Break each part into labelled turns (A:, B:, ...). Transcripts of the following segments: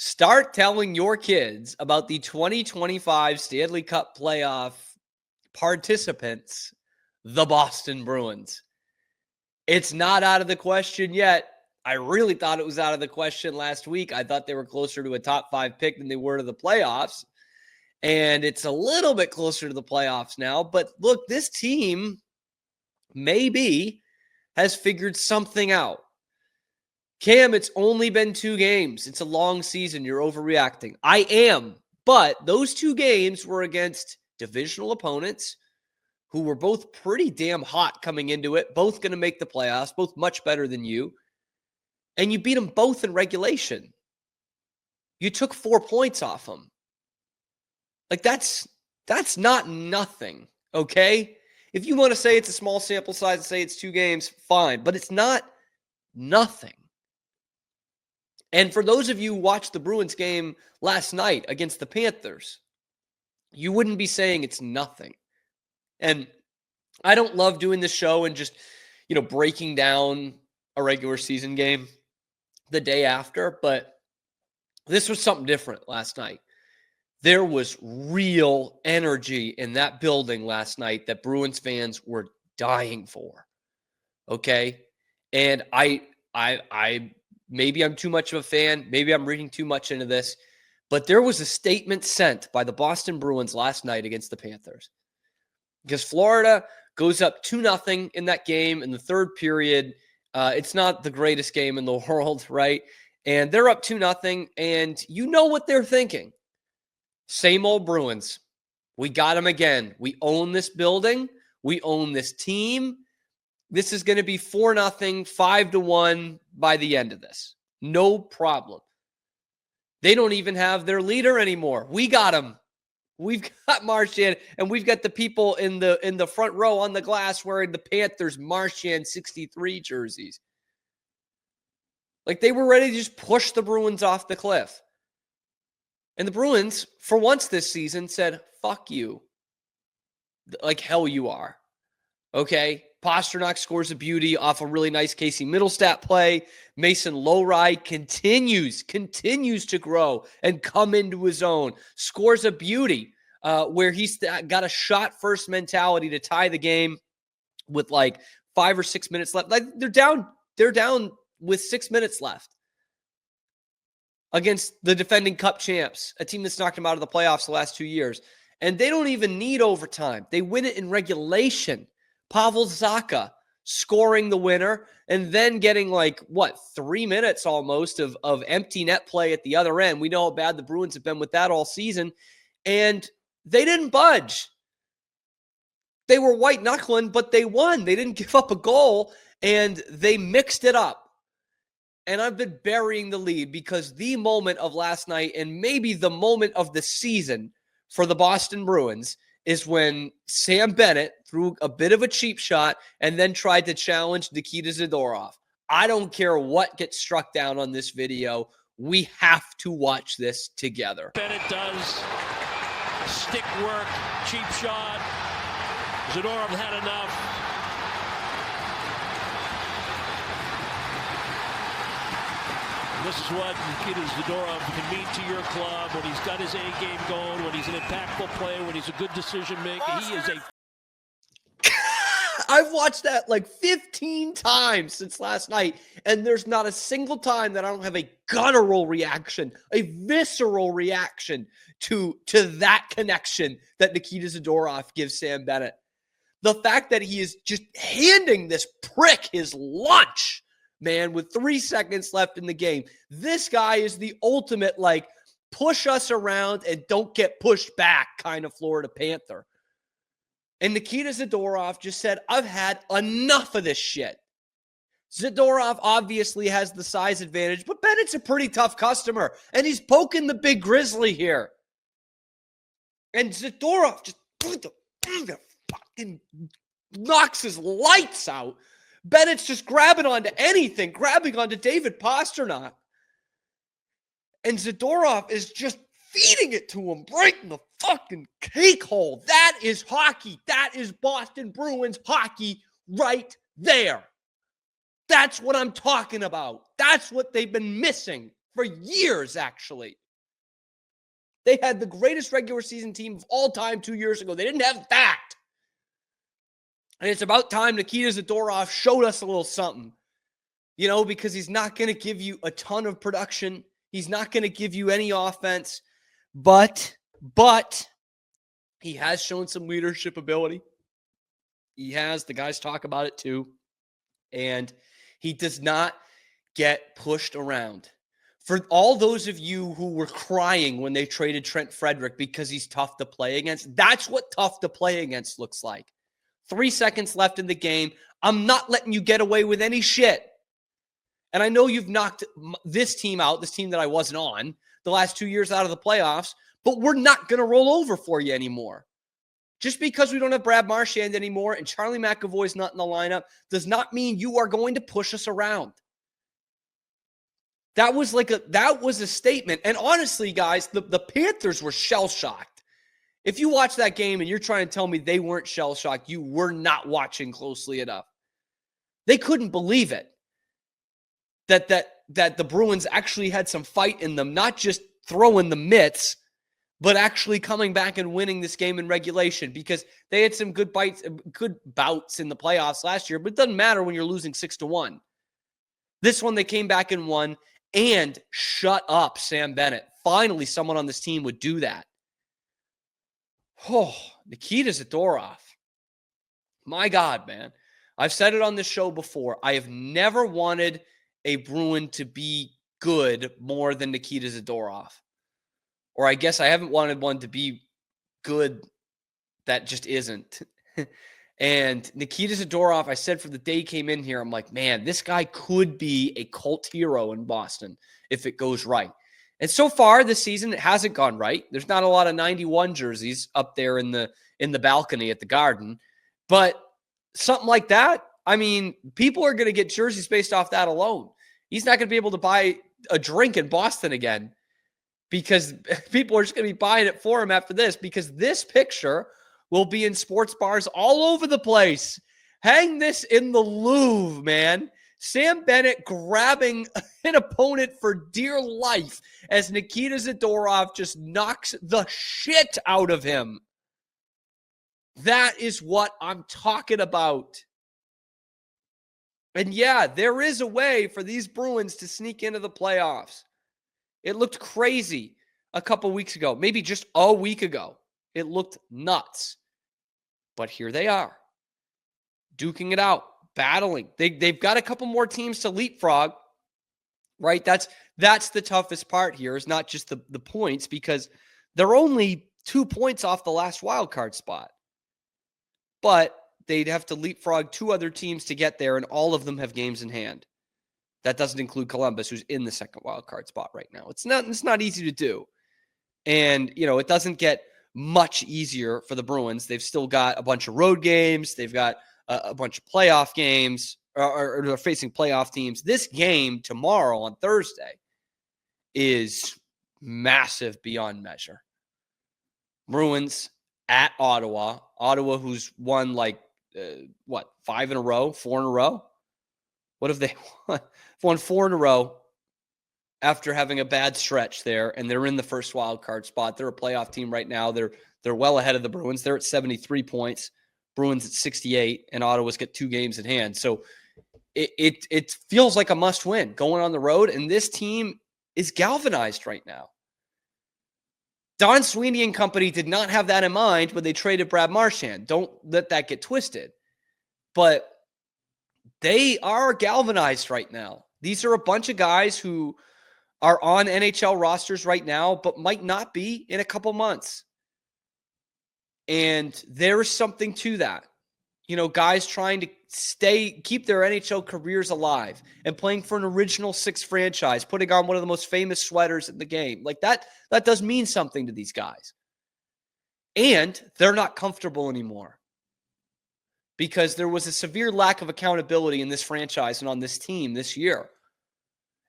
A: Start telling your kids about the 2025 Stanley Cup playoff participants, the Boston Bruins. It's not out of the question yet. I really thought it was out of the question last week. I thought they were closer to a top 5 pick than they were to the playoffs. And it's a little bit closer to the playoffs now. But look, this team maybe has figured something out. Cam, it's only been 2 games. It's a long season. You're overreacting. I am. But those 2 games were against divisional opponents who were both pretty damn hot coming into it, both going to make the playoffs, both much better than you. And you beat them both in regulation. You took 4 points off them. Like, that's not nothing, okay? If you want to say it's a small sample size and say it's 2 games, fine. But it's not nothing. And for those of you who watched the Bruins game last night against the Panthers, you wouldn't be saying it's nothing. And I don't love doing this show and just, breaking down a regular season game the day after, but this was something different last night. There was real energy in that building last night that Bruins fans were dying for. Okay? And I maybe I'm too much of a fan. Maybe I'm reading too much into this. But there was a statement sent by the Boston Bruins last night against the Panthers. Because Florida goes up 2-0 in that game in the third period. It's not the greatest game in the world, right? And they're up 2-0, and you know what they're thinking. Same old Bruins. We got them again. We own this building. We own this team. This is going to be 4-0, 5-1 by the end of this. No problem. They don't even have their leader anymore. We got him. We've got Marchand, and we've got the people in the front row on the glass wearing the Panthers Marchand 63 jerseys. Like, they were ready to just push the Bruins off the cliff. And the Bruins, for once this season, said, fuck you. Like hell you are. Okay? Pasternak scores a beauty off a really nice Casey Middlestat play. Mason Lowride continues to grow and come into his own. Scores a beauty where he's got a shot first mentality to tie the game with like 5 or 6 minutes left. Like they're down with 6 minutes left against the defending Cup champs, a team that's knocked them out of the playoffs the last 2 years. And they don't even need overtime. They win it in regulation. Pavel Zacha scoring the winner and then getting 3 minutes almost of empty net play at the other end. We know how bad the Bruins have been with that all season. And they didn't budge. They were white knuckling, but they won. They didn't give up a goal, and they mixed it up. And I've been burying the lead because the moment of last night, and maybe the moment of the season for the Boston Bruins, is when Sam Bennett threw a bit of a cheap shot and then tried to challenge Nikita Zadorov. I don't care what gets struck down on this video. We have to watch this together.
B: Bennett does stick work, cheap shot. Zadorov had enough. This is what Nikita Zadorov can mean to your club when he's got his A game going, when he's an impactful player, when he's a good decision maker. He is a...
A: I've watched that 15 times since last night, and there's not a single time that I don't have a guttural reaction, a visceral reaction to that connection that Nikita Zadorov gives Sam Bennett. The fact that he is just handing this prick his lunch, man, with 3 seconds left in the game. This guy is the ultimate, push us around and don't get pushed back kind of Florida Panther. And Nikita Zadorov just said, I've had enough of this shit. Zadorov obviously has the size advantage, but Bennett's a pretty tough customer, and he's poking the big grizzly here. And Zadorov just fucking knocks his lights out. Bennett's just grabbing onto anything, grabbing onto David Pasternak. And Zadorov is just feeding it to him right in the fucking cake hole. That is hockey. That is Boston Bruins hockey right there. That's what I'm talking about. That's what they've been missing For years, actually. They had the greatest regular season team of all time 2 years ago. They didn't have that. And it's about time Nikita Zadorov showed us a little something. Because he's not going to give you a ton of production. He's not going to give you any offense. But he has shown some leadership ability. He has. The guys talk about it too. And he does not get pushed around. For all those of you who were crying when they traded Trent Frederick because he's tough to play against, that's what tough to play against looks like. 3 seconds left in the game. I'm not letting you get away with any shit. And I know you've knocked this team out, this team that I wasn't on, the last 2 years out of the playoffs, but we're not going to roll over for you anymore. Just because we don't have Brad Marchand anymore and Charlie McAvoy's not in the lineup does not mean you are going to push us around. That was a statement. And honestly, guys, the Panthers were shell-shocked. If you watch that game and you're trying to tell me they weren't shell-shocked, you were not watching closely enough. They couldn't believe it. That the Bruins actually had some fight in them, not just throwing the mitts, but actually coming back and winning this game in regulation, because they had some good bouts in the playoffs last year, but it doesn't matter when you're losing 6-1. This one they came back and won and shut up Sam Bennett. Finally, someone on this team would do that. Oh, Nikita Zadorov. My God, man. I've said it on this show before. I have never wanted a Bruin to be good more than Nikita Zadorov. Or I guess I haven't wanted one to be good that just isn't. And Nikita Zadorov, I said from the day he came in here, I'm like, man, this guy could be a cult hero in Boston if it goes right. And so far this season, it hasn't gone right. There's not a lot of 91 jerseys up there in the balcony at the Garden. But something like that, I mean, people are going to get jerseys based off that alone. He's not going to be able to buy a drink in Boston again because people are just going to be buying it for him after this, because this picture will be in sports bars all over the place. Hang this in the Louvre, man. Sam Bennett grabbing an opponent for dear life as Nikita Zadorov just knocks the shit out of him. That is what I'm talking about. And yeah, there is a way for these Bruins to sneak into the playoffs. It looked crazy a couple weeks ago, maybe just a week ago. It looked nuts. But here they are, duking it out, battling. They've got a couple more teams to leapfrog, right? That's the toughest part here, is not just the points, because they're only 2 points off the last wild card spot. But they'd have to leapfrog 2 other teams to get there, and all of them have games in hand. That doesn't include Columbus, who's in the second wild card spot right now. It's not easy to do. And, it doesn't get much easier for the Bruins. They've still got a bunch of road games. They've got a bunch of playoff games, or they're facing playoff teams. This game tomorrow on Thursday is massive beyond measure. Bruins at Ottawa. Ottawa, who's won 5 in a row, 4 in a row? What have they won? Won 4 in a row after having a bad stretch there, and they're in the first wild card spot. They're a playoff team right now. They're well ahead of the Bruins. They're at 73 points. Bruins at 68, and Ottawa's got 2 games in hand. So it feels like a must win going on the road, and this team is galvanized right now. Don Sweeney and company did not have that in mind when they traded Brad Marchand. Don't let that get twisted. But they are galvanized right now. These are a bunch of guys who are on NHL rosters right now, but might not be in a couple months. And there is something to that. Guys trying to keep their NHL careers alive and playing for an original 6 franchise, putting on one of the most famous sweaters in the game. Like that does mean something to these guys. And they're not comfortable anymore, because there was a severe lack of accountability in this franchise and on this team this year.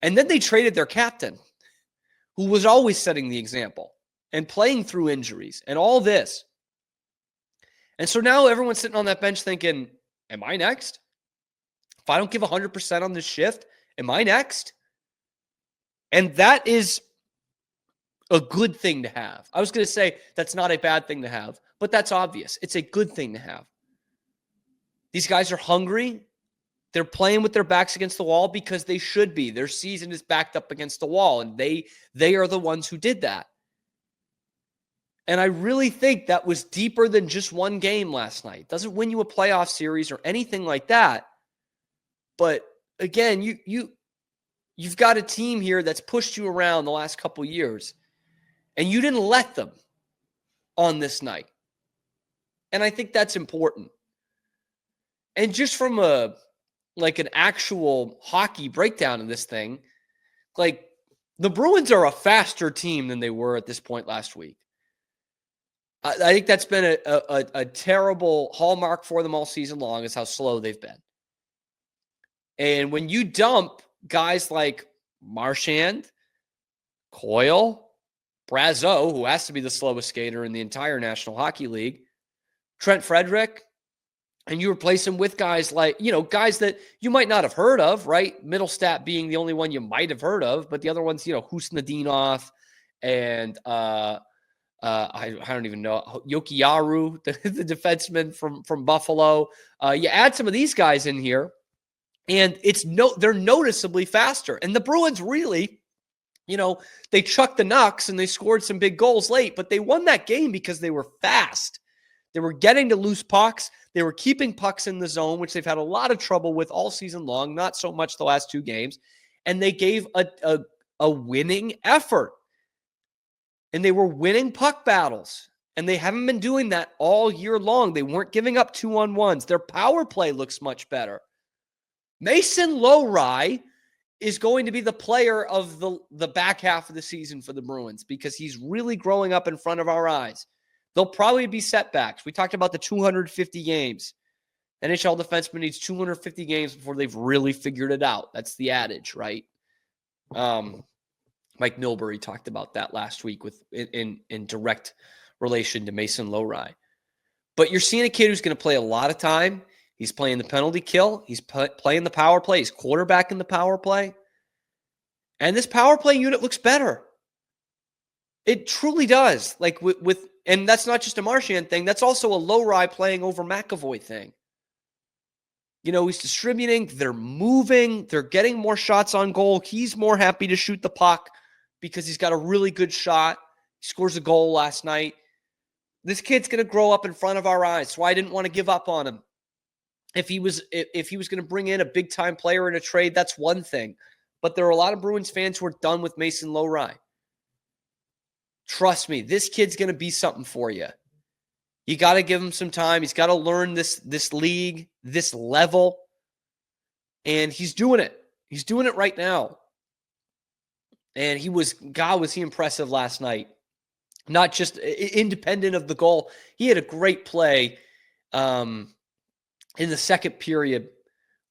A: And then they traded their captain, who was always setting the example and playing through injuries and all this. And so now everyone's sitting on that bench thinking, am I next? If I don't give 100% on this shift, am I next? And that is a good thing to have. I was going to say that's not a bad thing to have, but that's obvious. It's a good thing to have. These guys are hungry. They're playing with their backs against the wall because they should be. Their season is backed up against the wall, and they are the ones who did that. And I really think that was deeper than just one game last night. It doesn't win you a playoff series or anything like that. But again, you've got a team here that's pushed you around the last couple years, and you didn't let them on this night. And I think that's important. And just from an actual hockey breakdown of this thing, like the Bruins are a faster team than they were at this point last week. I think that's been a terrible hallmark for them all season long, is how slow they've been. And when you dump guys like Marchand, Coyle, Brazeau, who has to be the slowest skater in the entire National Hockey League, Trent Frederick, and you replace him with guys like, guys that you might not have heard of, right? Middlestat being the only one you might have heard of, but the other ones, Husnadinov and I don't even know, Yokiyaru, the defenseman from Buffalo. You add some of these guys in here, and they're noticeably faster. And the Bruins really, they chucked the Nucks and they scored some big goals late, but they won that game because they were fast. They were getting to loose pucks. They were keeping pucks in the zone, which they've had a lot of trouble with all season long, not so much the last two games. And they gave a winning effort. And they were winning puck battles. And they haven't been doing that all year long. They weren't giving up 2-on-1s. Their power play looks much better. Mason Lohrei is going to be the player of the back half of the season for the Bruins because he's really growing up in front of our eyes. There'll probably be setbacks. We talked about the 250 games. NHL defenseman needs 250 games before they've really figured it out. That's the adage, right? Mike Milbury talked about that last week in direct relation to Mason Lohrei. But you're seeing a kid who's going to play a lot of time. He's playing the penalty kill. He's playing the power play. He's quarterback in the power play. And this power play unit looks better. It truly does. And that's not just a Marchand thing. That's also a Lohrei playing over McAvoy thing. He's distributing. They're moving. They're getting more shots on goal. He's more happy to shoot the puck because he's got a really good shot. He scores a goal last night. This kid's going to grow up in front of our eyes. So I didn't want to give up on him. If he was going to bring in a big time player in a trade, that's one thing. But there are a lot of Bruins fans who are done with Mason Lohrei. Trust me, this kid's going to be something for you. You got to give him some time. He's got to learn this league, this level. And he's doing it. He's doing it right now. And was he impressive last night. Not just independent of the goal. He had a great play in the second period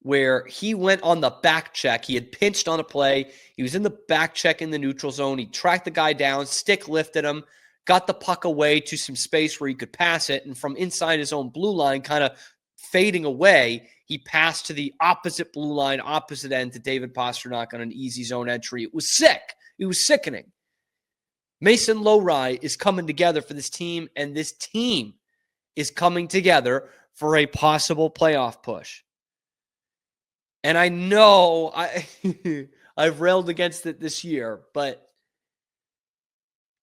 A: where he went on the back check. He had pinched on a play. He was in the back check in the neutral zone. He tracked the guy down, stick lifted him, got the puck away to some space where he could pass it. And from inside his own blue line, kind of fading away, he passed to the opposite blue line, opposite end to David Pastrnak on an easy zone entry. It was sick. It was sickening. Mason Lohrei is coming together for this team, and this team is coming together for a possible playoff push. And I know I've railed against it this year, but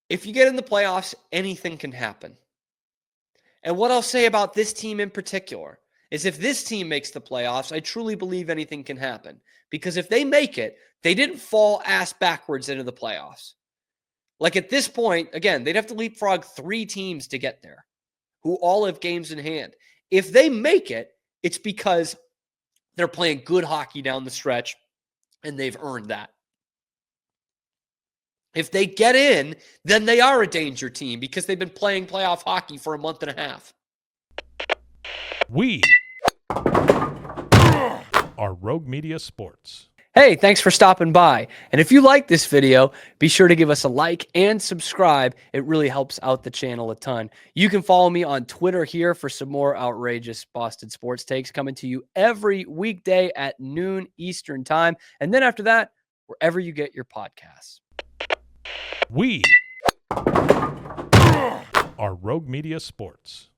A: if you get in the playoffs, anything can happen. And what I'll say about this team in particular is if this team makes the playoffs, I truly believe anything can happen. Because if they make it, they didn't fall ass backwards into the playoffs. Like at this point, again, they'd have to leapfrog 3 teams to get there who all have games in hand. If they make it, it's because they're playing good hockey down the stretch, and they've earned that. If they get in, then they are a danger team because they've been playing playoff hockey for a month and a half.
C: We are Rogue Media Sports.
A: Hey, thanks for stopping by. And if you like this video, be sure to give us a like and subscribe. It really helps out the channel a ton. You can follow me on Twitter here for some more outrageous Boston sports takes coming to you every weekday at noon Eastern time. And then after that, wherever you get your podcasts.
C: We are Rogue Media Sports.